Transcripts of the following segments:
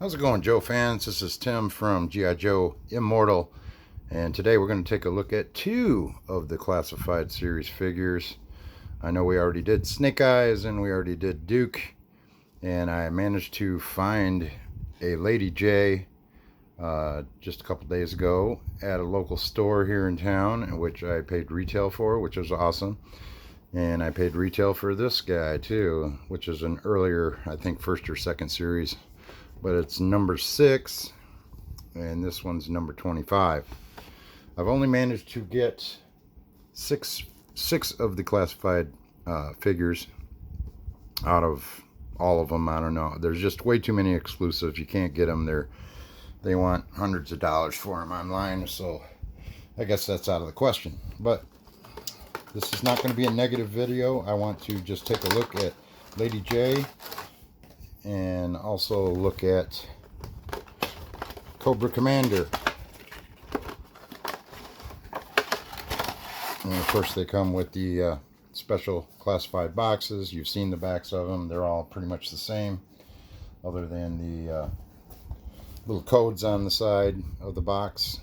How's it going, Joe fans? This is Tim from G.I. Joe Immortal, and today we're going to take a look at two of the Classified series figures. I know we already did Snake Eyes and we already did Duke, and I managed to find a Lady Jaye just a couple days ago at a local store here in town, which I paid retail for, which was awesome. And I paid retail for this guy too, which is an earlier, I think, first or second series. But it's number 6, and this one's number 25. I've only managed to get six of the classified figures out of all of them. I don't know. There's just way too many exclusives. You can't get them. They want hundreds of dollars for them online, so I guess that's out of the question. But this is not going to be a negative video. I want to just take a look at Lady Jaye and also look at Cobra Commander. And of course they come with the special classified boxes. You've seen the backs of them. They're all pretty much the same, other than the little codes on the side of the box.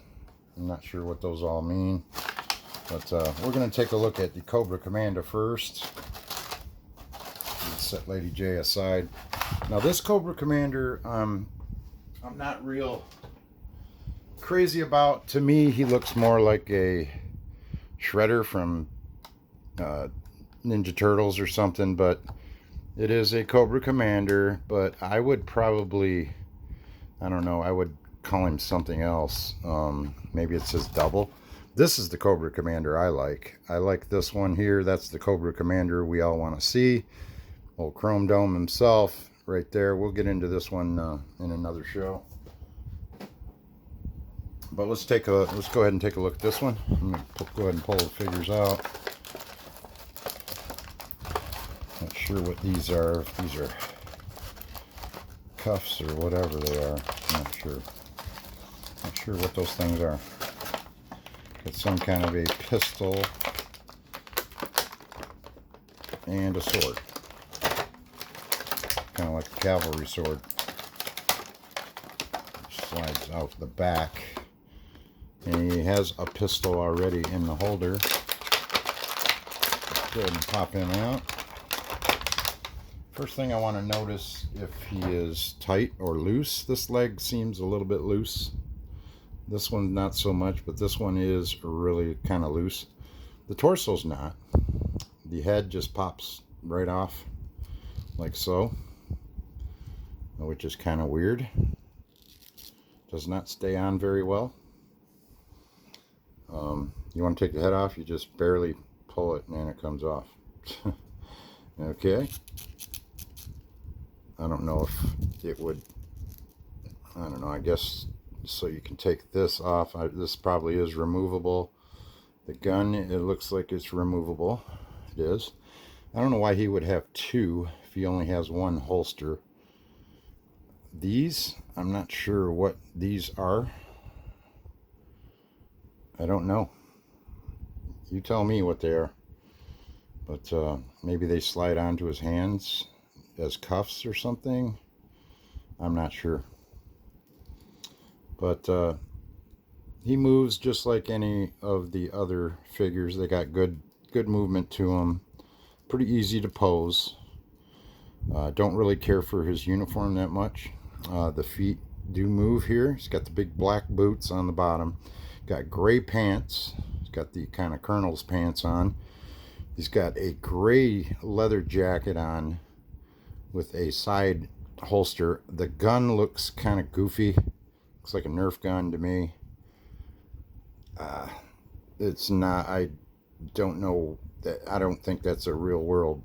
I'm not sure what those all mean, but we're going to take a look at the Cobra Commander first. Let's set Lady Jaye aside. Now this Cobra Commander, I'm not real crazy about. To me, he looks more like a Shredder from Ninja Turtles or something, but it is a Cobra Commander. But I would probably, I don't know, I would call him something else. Maybe it says double. This is the Cobra Commander I like. I like this one here. That's the Cobra Commander we all want to see. Old Chrome Dome himself. Right there. We'll get into this one in another show. But let's go ahead and take a look at this one. I'm going to go ahead and pull the figures out. Not sure what these are. If these are cuffs or whatever they are. I'm not sure. Not sure what those things are. Got some kind of a pistol and a sword. Kind of like a cavalry sword. Slides out the back, and he has a pistol already in the holder. Let's go ahead and pop him out. First thing I want to notice if he is tight or loose. This leg seems a little bit loose. This one not so much, but this one is really kind of loose. The torso's not. The head just pops right off like so, which is kind of weird. Does not stay on very well. You want to take the head off, you just barely pull it and it comes off. Okay. I don't know if it would, I don't know, I guess so you can take this off. This probably is removable. The gun, it looks like it's removable. It is. I don't know why he would have two if he only has one holster. These, I'm not sure what these are. I don't know. You tell me what they are. But maybe they slide onto his hands as cuffs or something. I'm not sure. But he moves just like any of the other figures. They got good movement to them. Pretty easy to pose. Don't really care for his uniform that much. The feet do move here. He's got the big black boots on the bottom. Got gray pants. He's got the kind of colonel's pants on. He's got a gray leather jacket on with a side holster. The gun looks kind of goofy. Looks like a Nerf gun to me. It's not, I don't know, that I don't think that's a real world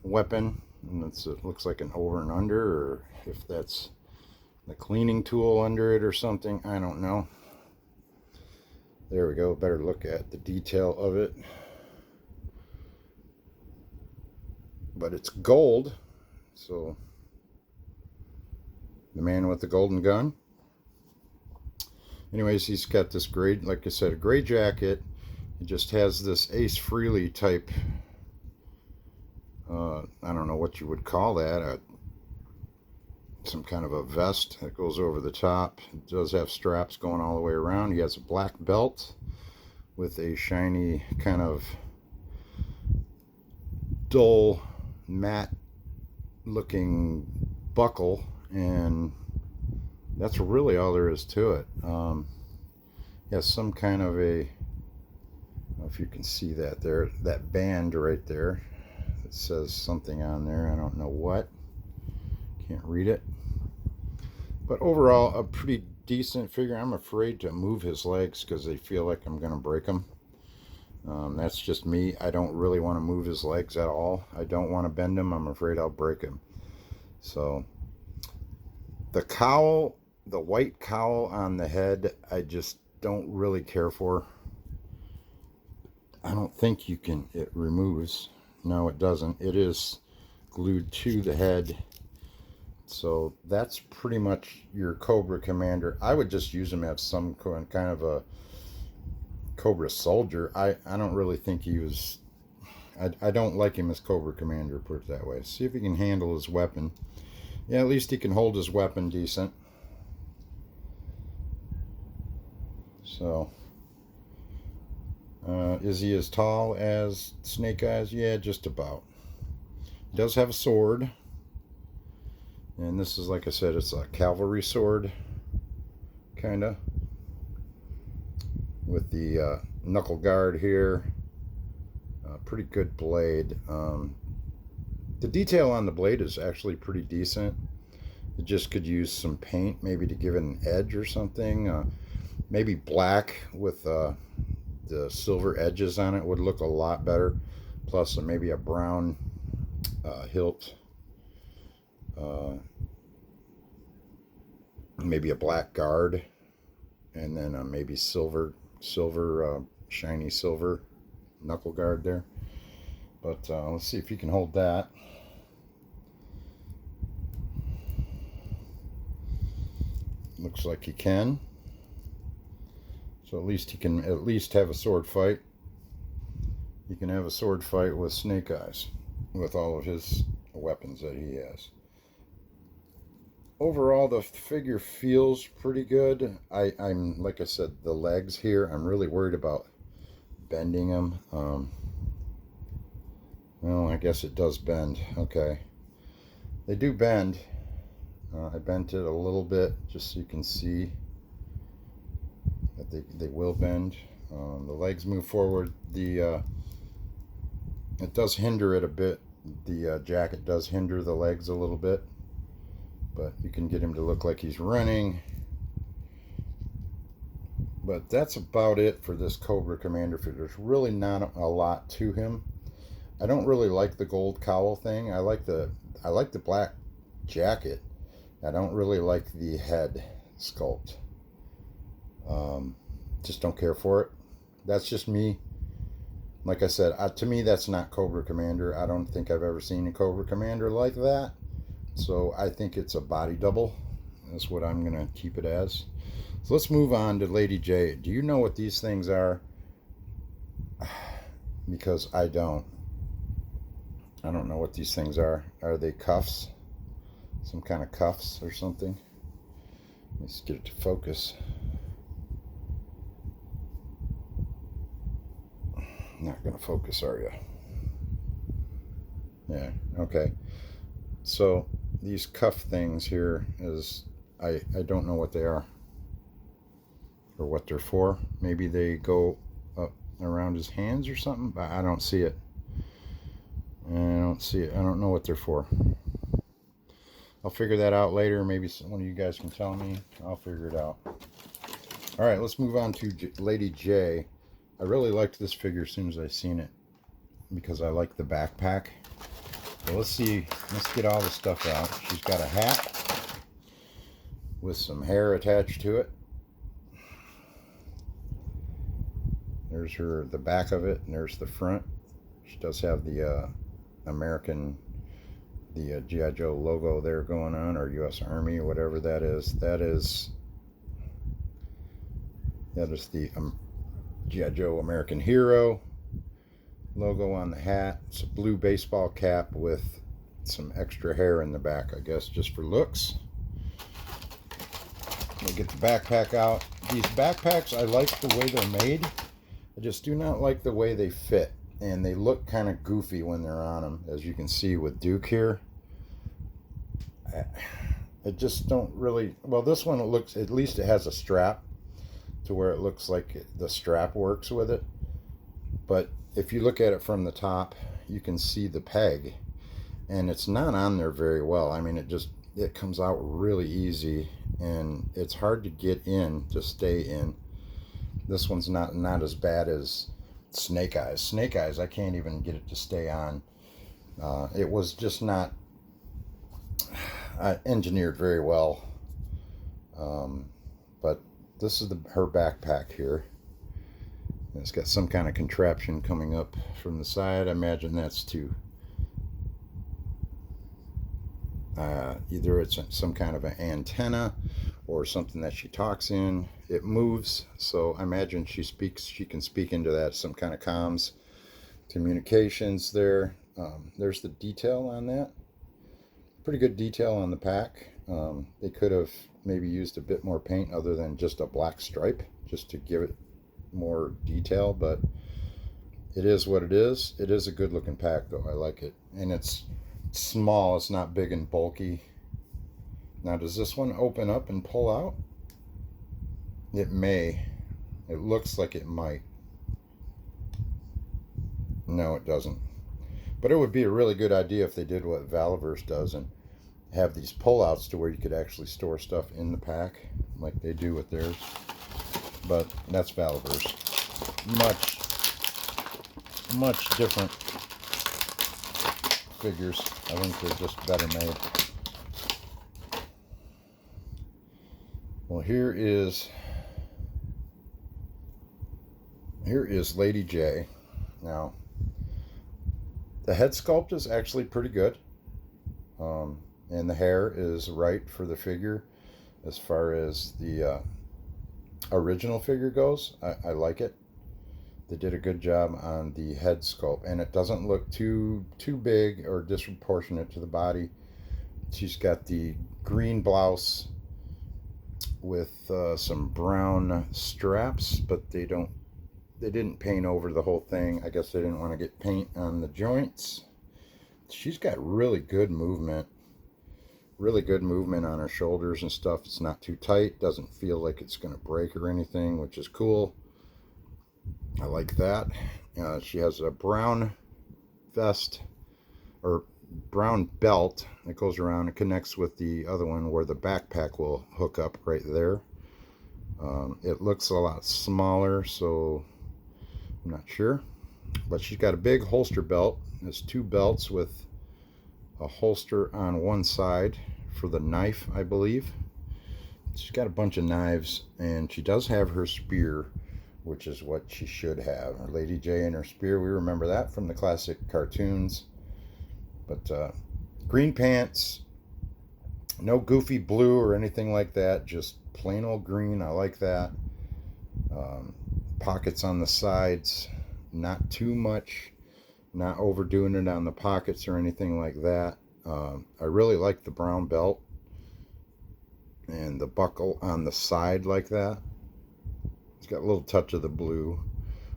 weapon. And it looks like an over and under, or if that's the cleaning tool under it or something. I don't know. There we go. Better look at the detail of it. But it's gold. So the man with the golden gun. Anyways, he's got this gray, like I said, a gray jacket. It just has this Ace Frehley type, I don't know what you would call that, some kind of a vest that goes over the top. It does have straps going all the way around. He has a black belt with a shiny kind of dull matte looking buckle, and that's really all there is to it. He has some kind of a, I don't know if you can see that there, that band right there. It says something on there, I don't know what, can't read it. But overall, a pretty decent figure. I'm afraid to move his legs because they feel like I'm going to break them. That's just me. I don't really want to move his legs at all. I don't want to bend him. I'm afraid I'll break him. So the cowl, the white cowl on the head, I just don't really care for. I don't think you can, it removes. No, it doesn't. It is glued to the head. So that's pretty much your Cobra Commander. I would just use him as some kind of a Cobra soldier. I don't really think he was, I don't like him as Cobra Commander, put it that way. See if he can handle his weapon. Yeah, at least he can hold his weapon decent. So, is he as tall as Snake Eyes? Yeah, just about. He does have a sword. And this is, like I said, it's a cavalry sword, kind of. With the knuckle guard here. Pretty good blade. The detail on the blade is actually pretty decent. It just could use some paint, maybe to give it an edge or something. Maybe black with the silver edges on it would look a lot better. Plus maybe a brown hilt. Maybe a black guard. And then maybe silver, shiny silver knuckle guard there. But let's see if he can hold that. Looks like he can. So at least he can at least have a sword fight. He can have a sword fight with Snake Eyes with all of his weapons that he has. Overall, the figure feels pretty good. I'm like I said, the legs here, I'm really worried about bending them. Well, I guess it does bend. Okay. They do bend. I bent it a little bit just so you can see that they will bend. The legs move forward. It does hinder it a bit. The jacket does hinder the legs a little bit. But you can get him to look like he's running. But that's about it for this Cobra Commander figure. There's really not a lot to him. I don't really like the gold cowl thing. I like the black jacket. I don't really like the head sculpt. Just don't care for it. That's just me. Like I said, to me that's not Cobra Commander. I don't think I've ever seen a Cobra Commander like that. So I think it's a body double. That's what I'm going to keep it as. So let's move on to Lady Jaye. Do you know what these things are? Because I don't. I don't know what these things are. Are they cuffs? Some kind of cuffs or something? Let's get it to focus. Not going to focus, are you? Yeah, okay. So these cuff things here is, I don't know what they are or what they're for. Maybe they go up around his hands or something, but I don't see it. I don't see it. I don't know what they're for. I'll figure that out later. Maybe one of you guys can tell me. I'll figure it out. All right, let's move on to Lady Jaye. I really liked this figure as soon as I seen it because I like the backpack. So let's see. Let's get all the stuff out. She's got a hat with some hair attached to it. There's the back of it, and there's the front. She does have the American, the G.I. Joe logo there going on, or U.S. Army, or whatever that is. That is the G.I. Joe American Hero logo on the hat. It's a blue baseball cap with some extra hair in the back, I guess, just for looks. We'll get the backpack out. These backpacks, I like the way they're made. I just do not like the way they fit. And they look kind of goofy when they're on them, as you can see with Duke here. I just don't really... Well, this one, it looks... At least it has a strap to where it looks like the strap works with it. But if you look at it from the top, you can see the peg. And it's not on there very well. I mean, it comes out really easy. And it's hard to get in, to stay in. This one's not as bad as Snake Eyes. Snake Eyes, I can't even get it to stay on. It was just not engineered very well. But this is her backpack here. It's got some kind of contraption coming up from the side. I imagine that's to either it's some kind of an antenna or something that she talks in. It moves, so I imagine she can speak into that, some kind of comms communications there. There's the detail on that. Pretty good detail on the pack. They could have maybe used a bit more paint other than just a black stripe, just to give it more detail, but it is what it is. It is a good looking pack though. I like it. And it's small, it's not big and bulky. Now, does this one open up and pull out? It may. It looks like it might. No, it doesn't. But it would be a really good idea if they did what Valaverse does and have these pull-outs to where you could actually store stuff in the pack like they do with theirs. But that's Valaverse. Much different figures. I think they're just better made. Well, here is Lady Jaye. Now, the head sculpt is actually pretty good, and the hair is right for the figure as far as the original figure goes. I like it. They did a good job on the head sculpt, and it doesn't look too big or disproportionate to the body. She's got the green blouse with some brown straps, but they didn't paint over the whole thing. I guess they didn't want to get paint on the joints. She's got really good movement on her shoulders and stuff. It's not too tight, doesn't feel like it's going to break or anything, which is cool. I like that. She has a brown vest or brown belt that goes around and connects with the other one where the backpack will hook up right there. It looks a lot smaller, so I'm not sure. But she's got a big holster belt. There's two belts with a holster on one side for the knife, I believe. She's got a bunch of knives, and she does have her spear, which is what she should have. Her Lady Jaye and her spear, we remember that from the classic cartoons. But green pants, no goofy blue or anything like that, just plain old green. I like that. Pockets on the sides, not too much, not overdoing it on the pockets or anything like that. I really like the brown belt and the buckle on the side like that. It's got a little touch of the blue,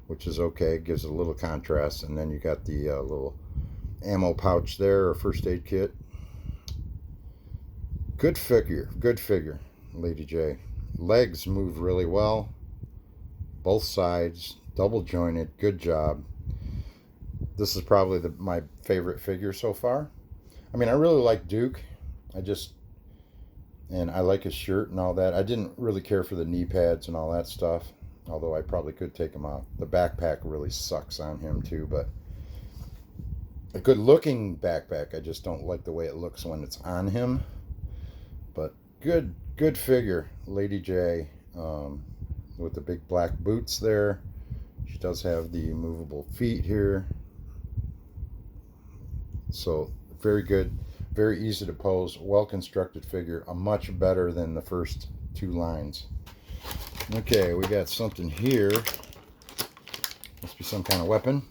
which is okay. It gives a little contrast. And then you got the little ammo pouch there, or first aid kit. Good figure, Lady Jaye. Legs move really well, both sides, double jointed, good job. This is probably my favorite figure so far. I mean, I really like Duke. And I like his shirt and all that. I didn't really care for the knee pads and all that stuff, although I probably could take them off. The backpack really sucks on him too, but a good looking backpack. I just don't like the way it looks when it's on him. But good figure, Lady Jaye, with the big black boots there. She does have the movable feet here. So very good, very easy to pose, well-constructed figure, a much better than the first two lines. Okay, we got something here. Must be some kind of weapon.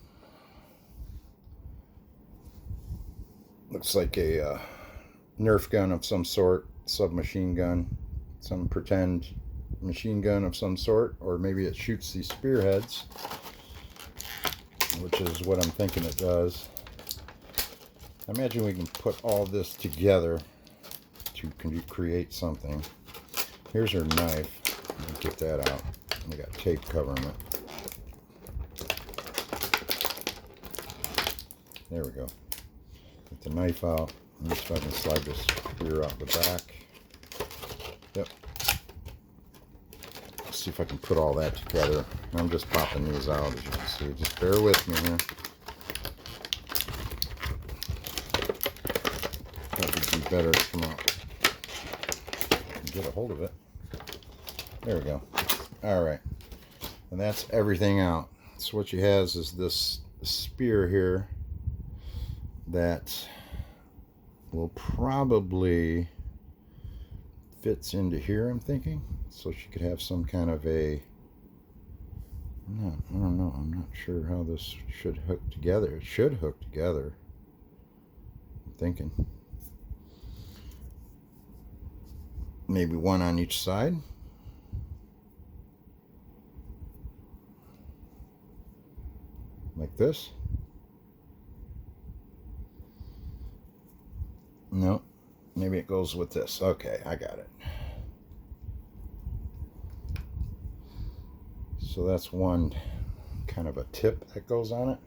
Looks like a Nerf gun of some sort, submachine gun. some pretend machine gun of some sort, or maybe it shoots these spearheads, which is what I'm thinking it does. I imagine we can put all this together to create something. Here's her knife. Let me get that out. We got tape covering it. There we go. Get the knife out. Let me see if I can slide this spear out the back. Yep. Let's see if I can put all that together. I'm just popping these out, as you can see. Just bear with me here. That would be better to come out. Get a hold of it. There we go. All right. And that's everything out. So what she has is this spear here that will probably fits into here, I'm thinking. So she could have some kind of a, I don't know. I'm not sure how this should hook together. It should hook together, I'm thinking. Maybe one on each side. Like this. No, maybe it goes with this. Okay, I got it. So that's one kind of a tip that goes on it.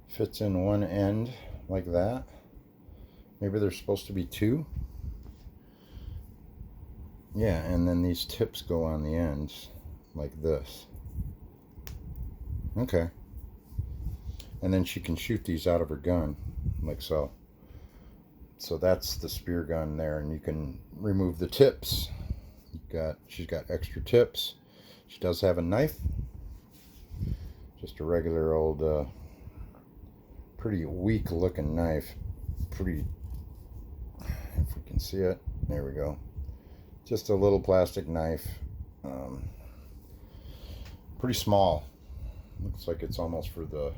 Fits in one end like that. Maybe there's supposed to be two. Yeah, and then these tips go on the ends like this. Okay. And then she can shoot these out of her gun like so. So that's the spear gun there, and you can remove the tips. She's got extra tips. She does have a knife. Just a regular old, pretty weak looking knife. Pretty, if we can see it, there we go. Just a little plastic knife. Pretty small. Looks like it's almost for the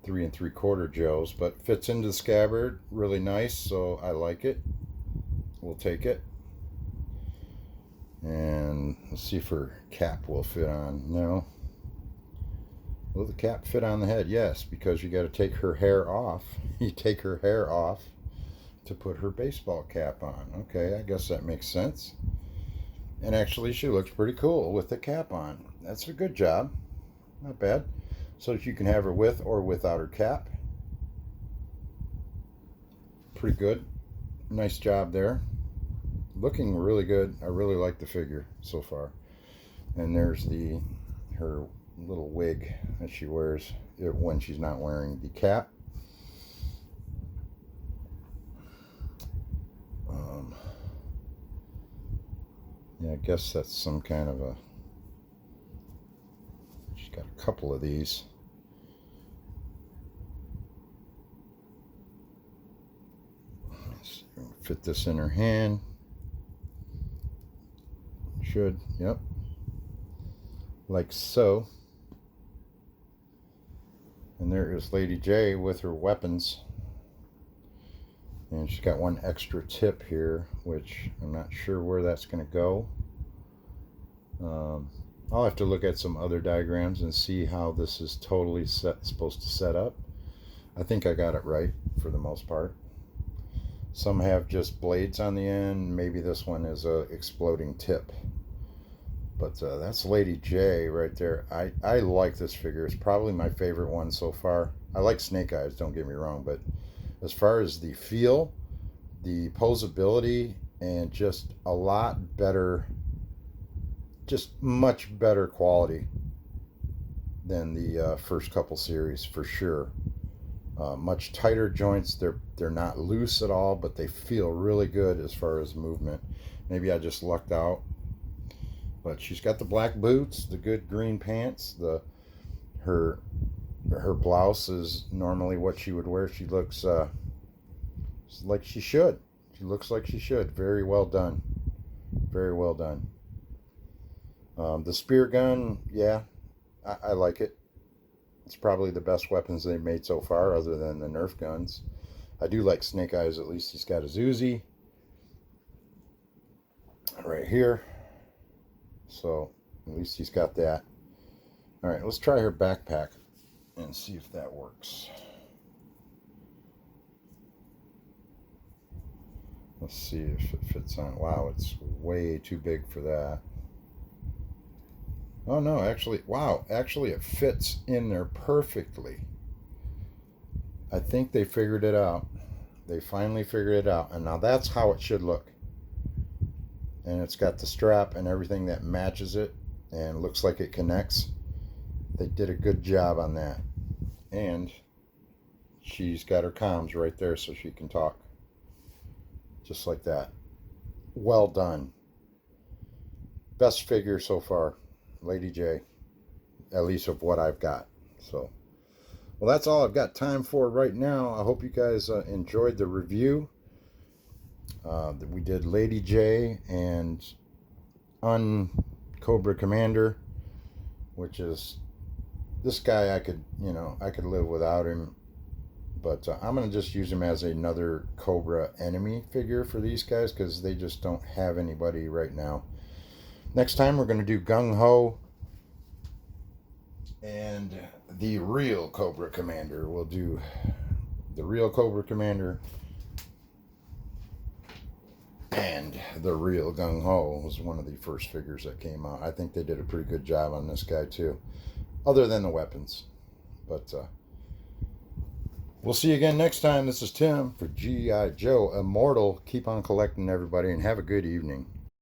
3 3/4 Joes, but fits into the scabbard really nice, so I like it. We'll take it. And let's see if her cap will fit on. No. Will the cap fit on the head? Yes, because you got to take her hair off. You take her hair off to put her baseball cap on. Okay, I guess that makes sense. And actually she looks pretty cool with the cap on. That's a good job. Not bad. So that you can have her with or without her cap. Pretty good. Nice job there. Looking really good. I really like the figure so far. And there's her little wig that she wears when she's not wearing the cap. Yeah, I guess that's some kind of a, she's got a couple of these. Let's fit this in her hand. Should, yep. Like so. And there is Lady Jaye with her weapons. And she's got one extra tip here, which I'm not sure where that's going to go. I'll have to look at some other diagrams and see how this is totally supposed to set up. I think I got it right for the most part. Some have just blades on the end. Maybe this one is a exploding tip. But that's Lady Jaye right there. I like this figure. It's probably my favorite one so far. I like Snake Eyes, don't get me wrong, but as far as the feel, the posability, and just a lot better, just much better quality than the first couple series for sure. Much tighter joints. They're not loose at all, but they feel really good as far as movement. Maybe I just lucked out. But she's got the black boots, the good green pants, her blouse is normally what she would wear. She looks like she should. She looks like she should. Very well done. Very well done. The spear gun, yeah, I like it. It's probably the best weapons they've made so far, other than the Nerf guns. I do like Snake Eyes. At least he's got his Uzi. right here. So at least he's got that. All right, let's try her backpack and see if that works. Let's see if it fits on. Wow, it's way too big for that. Oh no, actually, wow, actually it fits in there perfectly. I think they figured it out. They finally figured it out. And now that's how it should look. And it's got the strap and everything that matches it and looks like it connects. They did a good job on that. And she's got her comms right there so she can talk. Just like that. Well done. Best figure so far, Lady Jaye. At least of what I've got. So, well, that's all I've got time for right now. I hope you guys enjoyed the review. We did Lady Jaye and Cobra Commander, which is this guy. I could live without him, but I'm gonna just use him as another Cobra enemy figure for these guys because they just don't have anybody right now. Next time we're gonna do Gung Ho and the real Cobra Commander. We'll do the real Cobra Commander and the real Gung Ho was one of the first figures that came out. I think they did a pretty good job on this guy too, other than the weapons. But we'll see you again next time. This is Tim for G.I. Joe Immortal. Keep on collecting, everybody, and have a good evening.